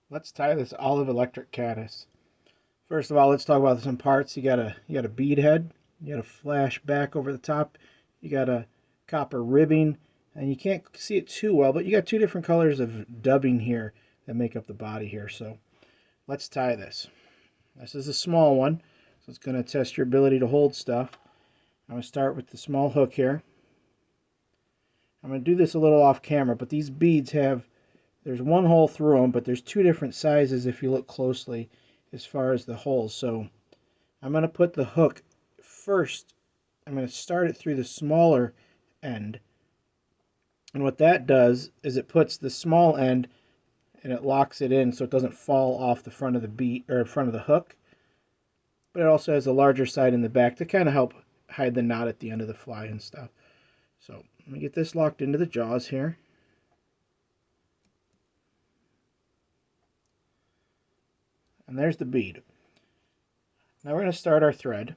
Let's tie this olive electric caddis. First of all, let's talk about some parts. You got a bead head, you got a flash back over the top, you got a copper ribbing, and you can't see it too well, but you got two different colors of dubbing here that make up the body here. So let's tie this. This is a small one, so it's going to test your ability to hold stuff. I'm going to start with the small hook here. I'm going to do this a little off camera, but these beads there's one hole through them, but there's two different sizes if you look closely as far as the holes. So I'm going to put the hook first. I'm going to start it through the smaller end. And what that does is it puts the small end and it locks it in so it doesn't fall off the front of the bead or front of the hook. But it also has a larger side in the back to kind of help hide the knot at the end of the fly and stuff. So let me get this locked into the jaws here. And there's the bead. Now we're going to start our thread.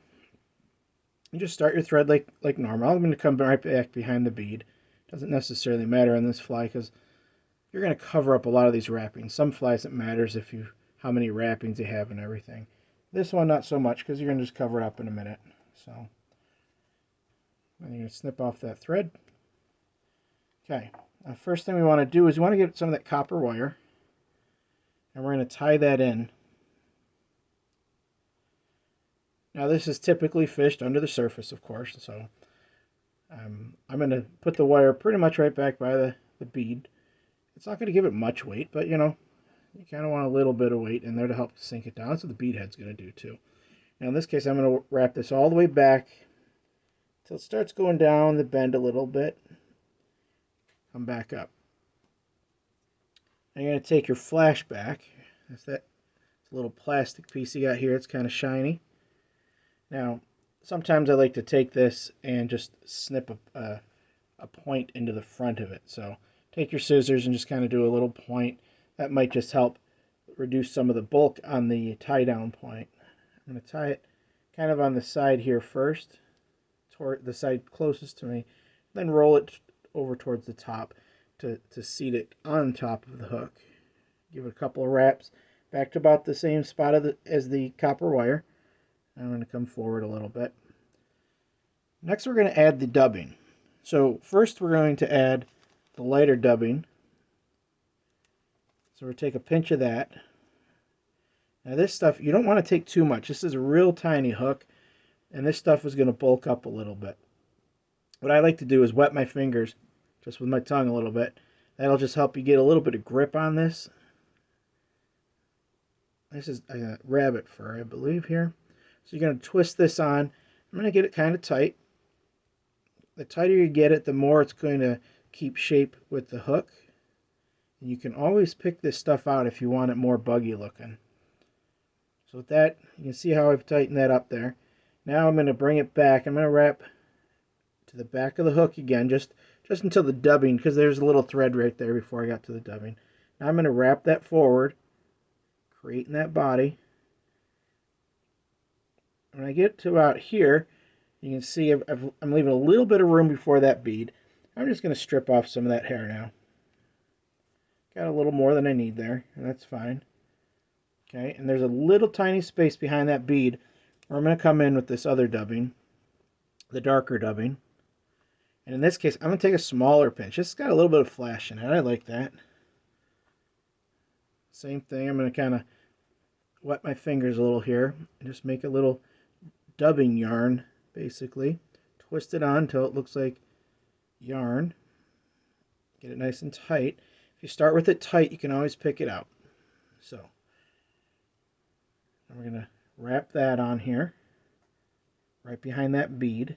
You just start your thread like normal. I'm going to come right back behind the bead. Doesn't necessarily matter on this fly because you're going to cover up a lot of these wrappings. Some flies it matters how many wrappings you have and everything. This one not so much because you're going to just cover it up in a minute. So then you're going to snip off that thread. Okay. Now first thing we want to do is we want to get some of that copper wire, and we're going to tie that in. Now this is typically fished under the surface, of course, so I'm going to put the wire pretty much right back by the bead. It's not going to give it much weight, but you kind of want a little bit of weight in there to help sink it down. That's what the bead head's going to do too. Now in this case, I'm going to wrap this all the way back until it starts going down the bend a little bit. Come back up. And you're going to take your flash back. That's that little plastic piece you got here. It's kind of shiny. Now, sometimes I like to take this and just snip a point into the front of it. So take your scissors and just kind of do a little point. That might just help reduce some of the bulk on the tie down point. I'm going to tie it kind of on the side here first, toward the side closest to me, then roll it over towards the top to seat it on top of the hook. Give it a couple of wraps back to about the same spot as the copper wire. I'm going to come forward a little bit. Next we're going to add the dubbing. So first we're going to add the lighter dubbing. So we'll take a pinch of that. Now this stuff, you don't want to take too much. This is a real tiny hook, and this stuff is going to bulk up a little bit. What I like to do is wet my fingers just with my tongue a little bit. That'll just help you get a little bit of grip on this. This is a rabbit fur, I believe, here. So you're going to twist this on. I'm going to get it kind of tight. The tighter you get it, the more it's going to keep shape with the hook. And you can always pick this stuff out if you want it more buggy looking. So with that, you can see how I've tightened that up there. Now I'm going to bring it back. I'm going to wrap to the back of the hook again, just until the dubbing, because there's a little thread right there before I got to the dubbing. Now I'm going to wrap that forward, creating that body. When I get to about here, you can see I'm leaving a little bit of room before that bead. I'm just going to strip off some of that hair now. Got a little more than I need there, and that's fine. Okay, and there's a little tiny space behind that bead where I'm going to come in with this other dubbing, the darker dubbing. And in this case, I'm going to take a smaller pinch. This has got a little bit of flash in it. I like that. Same thing, I'm going to kind of wet my fingers a little here and just make a little dubbing yarn, basically. Twist it on until it looks like yarn. Get it nice and tight. If you start with it tight, you can always pick it out. So, we're going to wrap that on here, right behind that bead.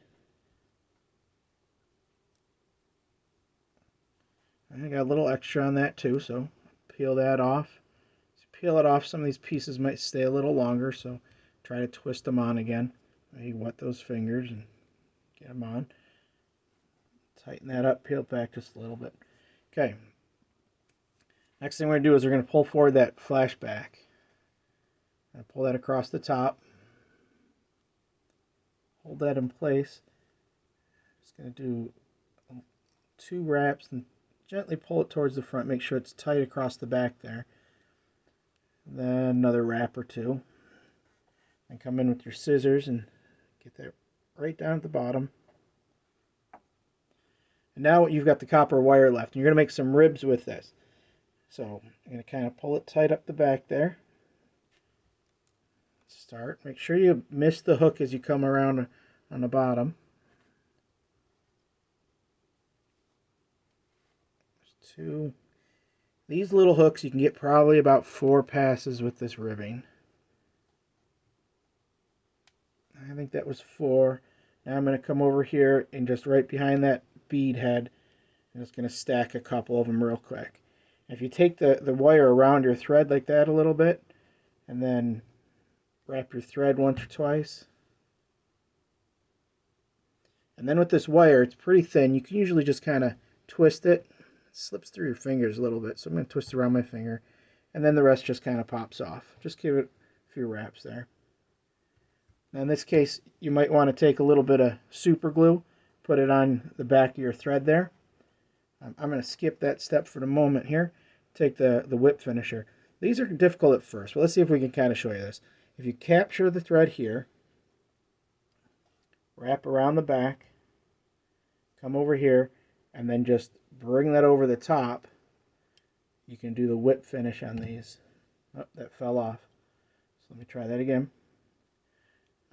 I got a little extra on that too, so peel that off. As you peel it off, some of these pieces might stay a little longer, so try to twist them on again. You wet those fingers and get them on. Tighten that up, peel it back just a little bit. Okay. Next thing we're going to do is we're going to pull forward that flashback. Pull that across the top. Hold that in place. Just going to do 2 wraps and gently pull it towards the front. Make sure it's tight across the back there. Then another wrap or two. And come in with your scissors and get that right down at the bottom. And now you've got the copper wire left. And you're going to make some ribs with this. So I'm going to kind of pull it tight up the back there. Start. Make sure you miss the hook as you come around on the bottom. There's two. These little hooks, you can get probably about 4 passes with this ribbing. I think that was 4. Now I'm going to come over here and just right behind that bead head, I'm just going to stack a couple of them real quick. If you take the wire around your thread like that a little bit, and then wrap your thread once or twice. And then with this wire, it's pretty thin. You can usually just kind of twist it. It slips through your fingers a little bit, so I'm going to twist around my finger. And then the rest just kind of pops off. Just give it a few wraps there. Now in this case, you might want to take a little bit of super glue, put it on the back of your thread there. I'm going to skip that step for the moment here. Take the whip finisher. These are difficult at first, but let's see if we can kind of show you this. If you capture the thread here, wrap around the back, come over here, and then just bring that over the top, you can do the whip finish on these. Oh, that fell off. So let me try that again.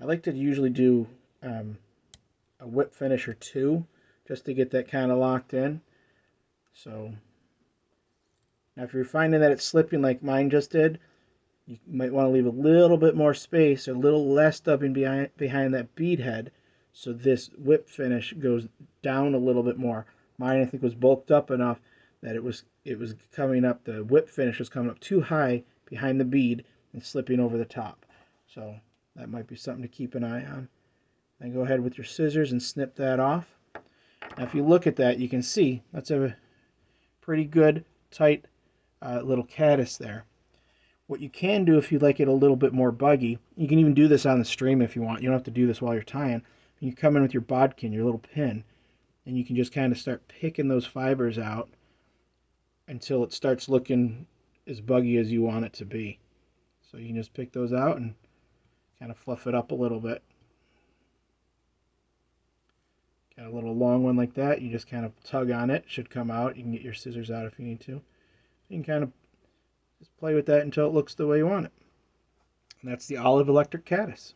I like to usually do a whip finish or 2 just to get that kind of locked in. So now if you're finding that it's slipping like mine just did, you might want to leave a little bit more space or a little less stubbing behind that bead head so this whip finish goes down a little bit more. Mine I think was bulked up enough that it was coming up, the whip finish was coming up too high behind the bead and slipping over the top. So that might be something to keep an eye on. Then go ahead with your scissors and snip that off. Now if you look at that, you can see that's a pretty good tight little caddis there. What you can do if you'd like it a little bit more buggy, you can even do this on the stream if you want. You don't have to do this while you're tying. You come in with your bodkin, your little pin, and you can just kind of start picking those fibers out until it starts looking as buggy as you want it to be. So you can just pick those out and kind of fluff it up a little bit. Got a little long one like that, you just kind of tug on it, should come out. You can get your scissors out if you need to. You can kind of just play with that until it looks the way you want it. And that's the olive electric caddis.